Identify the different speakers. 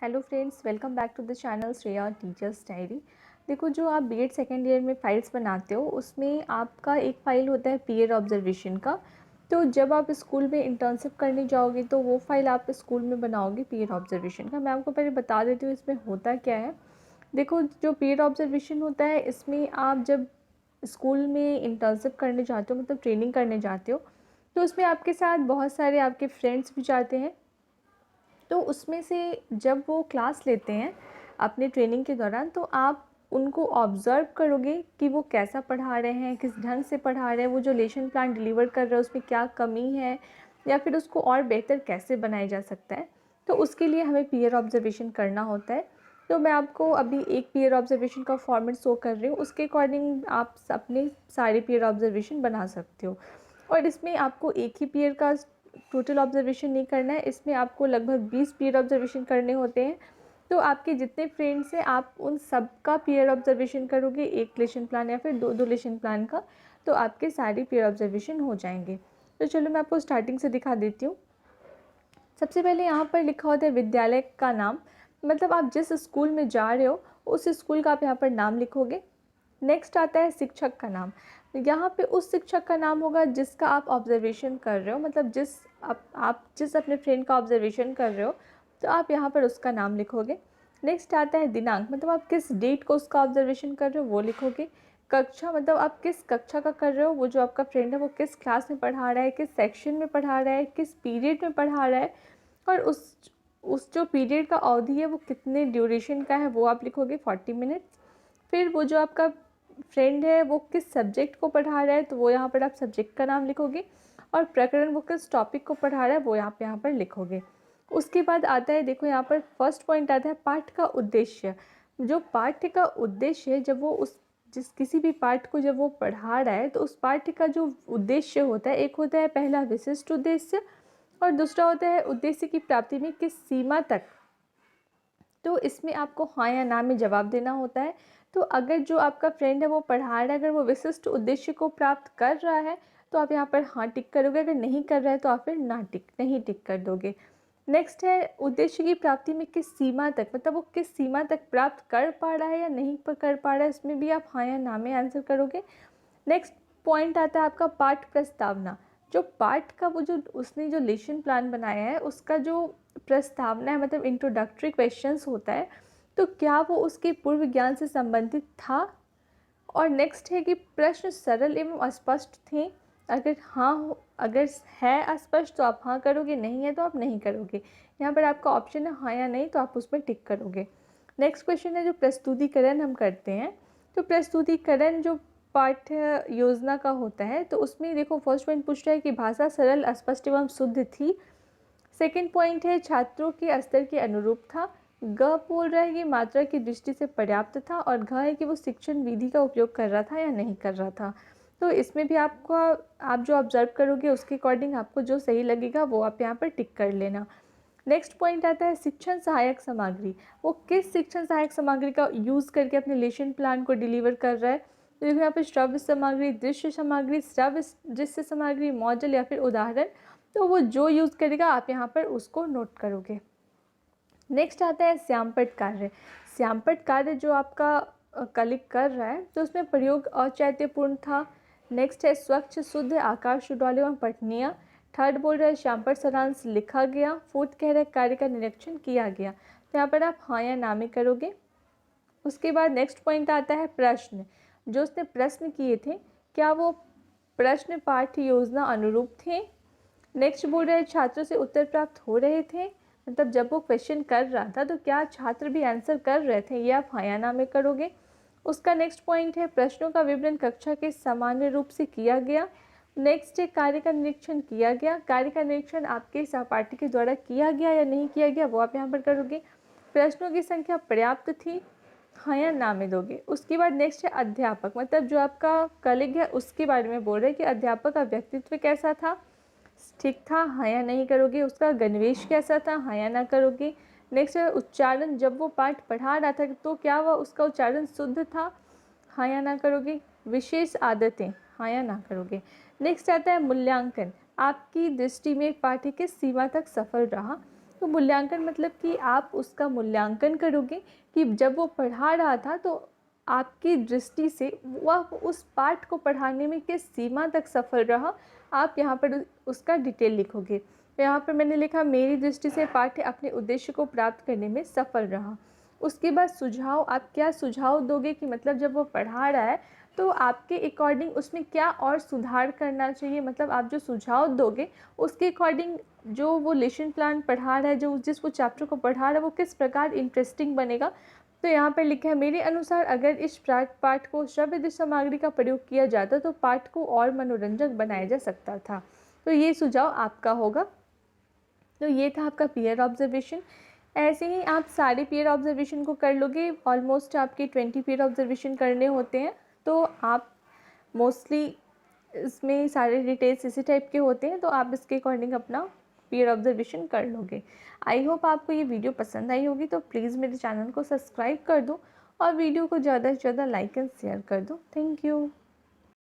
Speaker 1: Hello friends, welcome back to the channel Shreya teachers diary. देखो, जो आप बीएड सेकेंड ईयर में फ़ाइल्स बनाते हो उसमें आपका एक फ़ाइल होता है पीयर ऑब्जर्वेशन का। तो जब आप स्कूल में इंटर्नशिप करने जाओगे तो वो फ़ाइल आप स्कूल में बनाओगे पीयर ऑब्जर्वेशन का। मैं आपको पहले बता देती हूँ इसमें होता क्या है। देखो, जो पीयर ऑब्जर्वेशन होता है इसमें आप जब स्कूल में इंटर्नशिप करने जाते हो, मतलब ट्रेनिंग करने जाते हो, तो उसमें आपके साथ बहुत सारे आपके फ्रेंड्स भी जाते हैं। तो उसमें से जब वो क्लास लेते हैं अपने ट्रेनिंग के दौरान, तो आप उनको ऑब्ज़र्व करोगे कि वो कैसा पढ़ा रहे हैं, किस ढंग से पढ़ा रहे हैं, वो जो लेसन प्लान डिलीवर कर रहे हैं उसमें क्या कमी है या फिर उसको और बेहतर कैसे बनाया जा सकता है। तो उसके लिए हमें पीयर ऑब्जर्वेशन करना होता है। तो मैं आपको अभी एक पीयर ऑब्जर्वेशन का फॉर्मेट शो कर रही हूँ, उसके अकॉर्डिंग आप अपने सारे पीयर ऑब्जर्वेशन बना सकते हो। और इसमें आपको एक ही पीयर का टोटल ऑब्जर्वेशन नहीं करना है, इसमें आपको लगभग 20 पीयर ऑब्जर्वेशन करने होते हैं। तो आपके जितने फ्रेंड्स हैं आप उन सब का पीयर ऑब्जर्वेशन करोगे, एक लेसन प्लान या फिर दो लेसन प्लान का, तो आपके सारे पीयर ऑब्जर्वेशन हो जाएंगे। तो चलो मैं आपको स्टार्टिंग से दिखा देती हूँ। सबसे पहले यहाँ पर लिखा होता है विद्यालय का नाम, मतलब आप जिस स्कूल में जा रहे हो उस स्कूल का आप यहाँ पर नाम लिखोगे। नेक्स्ट आता है शिक्षक का नाम। यहाँ पे उस शिक्षक का नाम होगा जिसका आप ऑब्जर्वेशन कर रहे हो, मतलब आप जिस अपने फ्रेंड का ऑब्जर्वेशन कर रहे हो तो आप यहाँ पर उसका नाम लिखोगे। नेक्स्ट आता है दिनांक, मतलब आप किस डेट को उसका ऑब्जर्वेशन कर रहे हो वो लिखोगे। कक्षा, मतलब आप किस कक्षा का कर रहे हो, वो जो आपका फ्रेंड है वो किस क्लास में पढ़ा रहा है, किस सेक्शन में पढ़ा रहा है, किस पीरियड में पढ़ा रहा है, और उस जो पीरियड का अवधि है वो कितने ड्यूरेशन का है वो आप लिखोगे, 40 मिनट्स। फिर वो जो आपका फ्रेंड है वो किस सब्जेक्ट को पढ़ा रहा है तो वो यहाँ पर आप सब्जेक्ट का नाम लिखोगे, और प्रकरण वो किस टॉपिक को पढ़ा रहा है वो यहाँ पर लिखोगे। उसके बाद आता है, देखो यहाँ पर फर्स्ट पॉइंट आता है पाठ का उद्देश्य। जो पाठ्य का उद्देश्य है, जब वो उस जिस किसी भी पाठ को जब वो पढ़ा रहा है तो उस पाठ्य का जो उद्देश्य होता है, एक होता है पहला विशिष्ट उद्देश्य और दूसरा होता है उद्देश्य की प्राप्ति में किस सीमा तक। तो इसमें आपको हाँ या ना में जवाब देना होता है। तो अगर जो आपका फ्रेंड है वो पढ़ा रहा है, अगर वो विशिष्ट उद्देश्य को प्राप्त कर रहा है तो आप यहाँ पर हाँ टिक करोगे, अगर नहीं कर रहा है तो आप फिर ना नहीं टिक कर दोगे। नेक्स्ट है उद्देश्य की प्राप्ति में किस सीमा तक, मतलब वो किस सीमा तक प्राप्त कर पा रहा है या नहीं कर पा रहा है, इसमें भी आप हाँ या ना में आंसर करोगे। नेक्स्ट पॉइंट आता है आपका पाठ प्रस्तावना। जो पाठ का वो जो उसने जो लेसन प्लान बनाया है उसका जो प्रस्तावना है, मतलब इंट्रोडक्टरी क्वेश्चंस होता है, तो क्या वो उसके पूर्व ज्ञान से संबंधित था। और नेक्स्ट है कि प्रश्न सरल एवं स्पष्ट थे। अगर हाँ हो, अगर है स्पष्ट तो आप हाँ करोगे, नहीं है तो आप नहीं करोगे। यहाँ पर आपका ऑप्शन है हाँ या नहीं, तो आप उसमें टिक करोगे। नेक्स्ट क्वेश्चन है जो प्रस्तुतिकरण हम करते हैं। तो प्रस्तुतिकरण जो पाठ्य योजना का होता है, तो उसमें देखो फर्स्ट पॉइंट पूछ रहा है कि भाषा सरल स्पष्ट एवं शुद्ध थी। सेकेंड पॉइंट है छात्रों के स्तर के अनुरूप था। ग बोल रहा है कि मात्रा की दृष्टि से पर्याप्त था, और घ है कि वो शिक्षण विधि का उपयोग कर रहा था या नहीं कर रहा था। तो इसमें भी आप जो ऑब्जर्व करोगे उसके अकॉर्डिंग आपको जो सही लगेगा वो आप यहाँ पर टिक कर लेना। नेक्स्ट पॉइंट आता है शिक्षण सहायक सामग्री। वो किस शिक्षण सहायक सामग्री का यूज़ करके अपने लेसन प्लान को डिलीवर कर रहा है। तो देखो यहाँ पर श्रव्य सामग्री, दृश्य सामग्री, श्रव्य दृश्य सामग्री, मॉडल या फिर उदाहरण। तो वो जो यूज़ करेगा आप यहाँ पर उसको नोट करोगे। नेक्स्ट आता है श्यामपट्ट कार्य। श्यामपट्ट कार्य जो आपका कलिक कर रहा है तो उसमें प्रयोग अचैत्यपूर्ण था। नेक्स्ट है स्वच्छ शुद्ध आकार सुडौल एवं पठनीय। थर्ड बोल रहा है श्यामपट्ट सारांश लिखा गया। फोर्थ कह रहा है कार्य का निरीक्षण किया गया। तो यहाँ पर आप हाँ या ना में करोगे। उसके बाद नेक्स्ट पॉइंट आता है प्रश्न। जो उसने प्रश्न किए थे क्या वो प्रश्न पाठ्य योजना अनुरूप थे। नेक्स्ट बोल रहे छात्रों से उत्तर प्राप्त हो रहे थे, मतलब जब वो क्वेश्चन कर रहा था तो क्या छात्र भी आंसर कर रहे थे, ये आप हाँ या ना में करोगे। उसका नेक्स्ट पॉइंट है प्रश्नों का विवरण कक्षा के सामान्य रूप से किया गया। नेक्स्ट है कार्य का निरीक्षण किया गया। कार्य का निरीक्षण आपके सहपाठी के द्वारा किया गया या नहीं किया गया वो आप यहाँ पर करोगे। प्रश्नों की संख्या पर्याप्त थी, हाँ या ना में दोगे। उसके बाद नेक्स्ट है अध्यापक, मतलब जो आपका कलीग है उसके बारे में बोल रहे हैं कि अध्यापक का व्यक्तित्व कैसा था, ठीक था, हाँ या नहीं करोगे। उसका गणवेश कैसा था, हाँ या ना करोगे। नेक्स्ट है उच्चारण, जब वो पाठ पढ़ा रहा था तो क्या वह उसका उच्चारण शुद्ध था, हाँ या ना करोगे। विशेष आदतें, हाँ या ना करोगे। नेक्स्ट आता है मूल्यांकन, आपकी दृष्टि में पाठ्य किस सीमा तक सफल रहा। तो मूल्यांकन मतलब कि आप उसका मूल्यांकन करोगे कि जब वो पढ़ा रहा था तो आपकी दृष्टि से वह उस पाठ को पढ़ाने में किस सीमा तक सफल रहा, आप यहाँ पर उसका डिटेल लिखोगे। तो यहाँ पर मैंने लिखा मेरी दृष्टि से पाठ्य अपने उद्देश्य को प्राप्त करने में सफल रहा। उसके बाद सुझाव, आप क्या सुझाव दोगे कि मतलब जब वो पढ़ा रहा है तो आपके अकॉर्डिंग उसमें क्या और सुधार करना चाहिए, मतलब आप जो सुझाव दोगे उसके अकॉर्डिंग जो वो लेसन प्लान पढ़ा रहा है, जो जिस वो चैप्टर को पढ़ा रहा है वो किस प्रकार इंटरेस्टिंग बनेगा। तो यहाँ पर लिखा है मेरे अनुसार अगर इस पाठ को श्रव्य सामग्री का प्रयोग किया जाता तो पाठ को और मनोरंजक बनाया जा सकता था। तो ये सुझाव आपका होगा। तो ये था आपका पीयर ऑब्जर्वेशन। ऐसे ही आप सारे पीयर ऑब्जर्वेशन को कर लोगे, ऑलमोस्ट आपके 20 पीयर ऑब्जर्वेशन करने होते हैं। तो आप मोस्टली इसमें सारे डिटेल्स इसी टाइप के होते हैं, तो आप इसके अकॉर्डिंग अपना पीयर ऑब्जर्वेशन कर लोगे। आई होप आपको ये वीडियो पसंद आई होगी, तो प्लीज़ मेरे चैनल को सब्सक्राइब कर दो और वीडियो को ज़्यादा से ज़्यादा लाइक एंड शेयर कर दो। Thank you.